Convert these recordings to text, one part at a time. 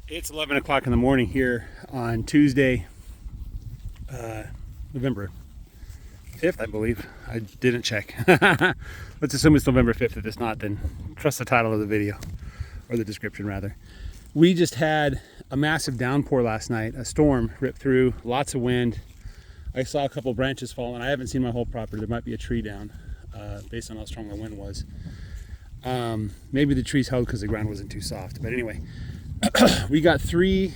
It's 11 o'clock in the morning here on Tuesday, November 5th, I believe. I didn't check. Let's assume it's November 5th. If it's not, then trust the title of the video, or the description rather. We just had a massive downpour last night. A storm ripped through, lots of wind. I saw a couple branches falling. I haven't seen my whole property. There might be a tree down based on how strong the wind was. Maybe the trees held because the ground wasn't too soft. But anyway, we got 3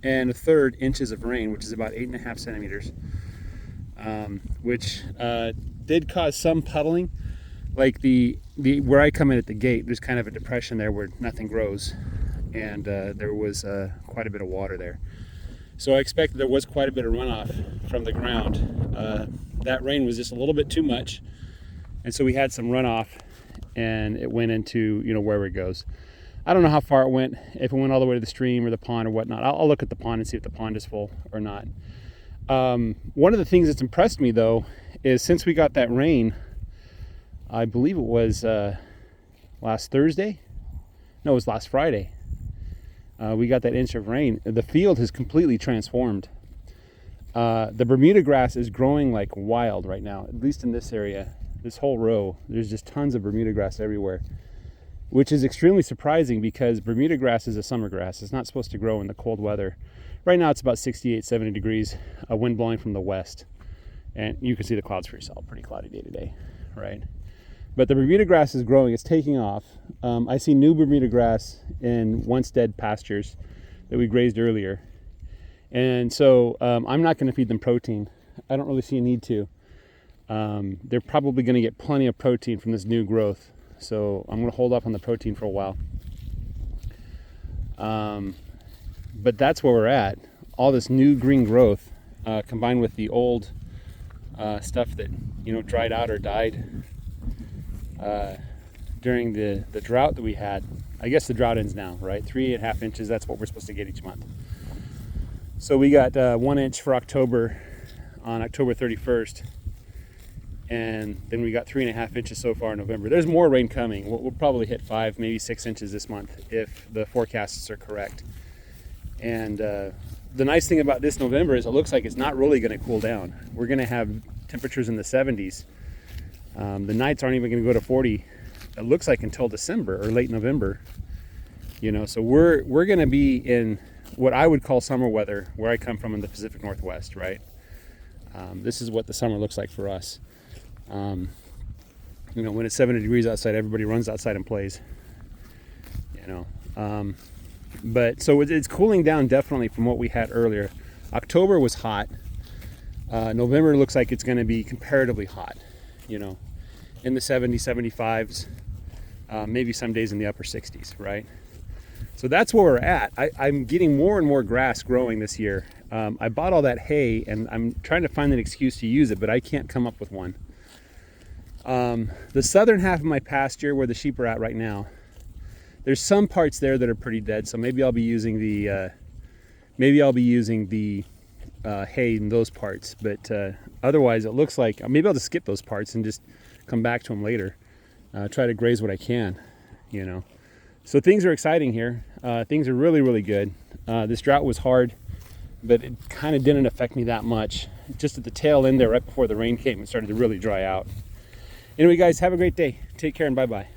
1/3 inches of rain, which is about 8.5 centimeters, which did cause some puddling. Like the where I come in at the gate, there's kind of a depression there where nothing grows, and there was quite a bit of water there. So I expect there was quite a bit of runoff from the ground. That rain was just a little bit too much, and so we had some runoff, and it went into, wherever it goes. I don't know how far it went, if it went all the way to the stream or the pond or whatnot. I'll look at the pond and see if the pond is full or not. One of the things that's impressed me, though, is since we got that rain, I believe it was last Thursday. No, it was last Friday. We got that inch of rain. The field has completely transformed. The bermudagrass is growing like wild right now, at least in this area. This whole row, there's just tons of bermudagrass everywhere, which is extremely surprising because bermudagrass is a summer grass. It's not supposed to grow in the cold weather. Right now it's about 68, 70 degrees, a wind blowing from the west. And you can see the clouds for yourself. Pretty cloudy day today, right? But the bermudagrass is growing. It's taking off. I see new bermudagrass in once dead pastures that we grazed earlier. And so I'm not going to feed them protein. I don't really see a need to. They're probably going to get plenty of protein from this new growth. So I'm going to hold off on the protein for a while. But that's where we're at. All this new green growth combined with the old stuff that dried out or died during the drought that we had. I guess the drought ends now, right? 3.5 inches, that's what we're supposed to get each month. So we got 1 inch for October on October 31st. And then we got 3.5 inches so far in November. There's more rain coming. We'll probably hit 5, maybe 6 inches this month if the forecasts are correct. And the nice thing about this November is it looks like it's not really going to cool down. We're going to have temperatures in the 70s. The nights aren't even going to go to 40. It looks like until December or late November. So we're going to be in what I would call summer weather where I come from in the Pacific Northwest, right? This is what the summer looks like for us. When it's 70 degrees outside, everybody runs outside and plays, but so it's cooling down definitely from what we had earlier. October was hot. November looks like it's going to be comparatively hot, in the 70s, 75s, maybe some days in the upper 60s, right? So that's where we're at. I'm getting more and more grass growing this year. I bought all that hay and I'm trying to find an excuse to use it, but I can't come up with one. The southern half of my pasture where the sheep are at right now, there's some parts there that are pretty dead, so maybe I'll be using the hay in those parts, but otherwise it looks like maybe I'll just skip those parts and just come back to them later. Try to graze what I can, So things are exciting here. Things are really, really good. This drought was hard, but it kind of didn't affect me that much. Just at the tail end there, right before the rain came, it started to really dry out. Anyway, guys, have a great day. Take care and bye-bye.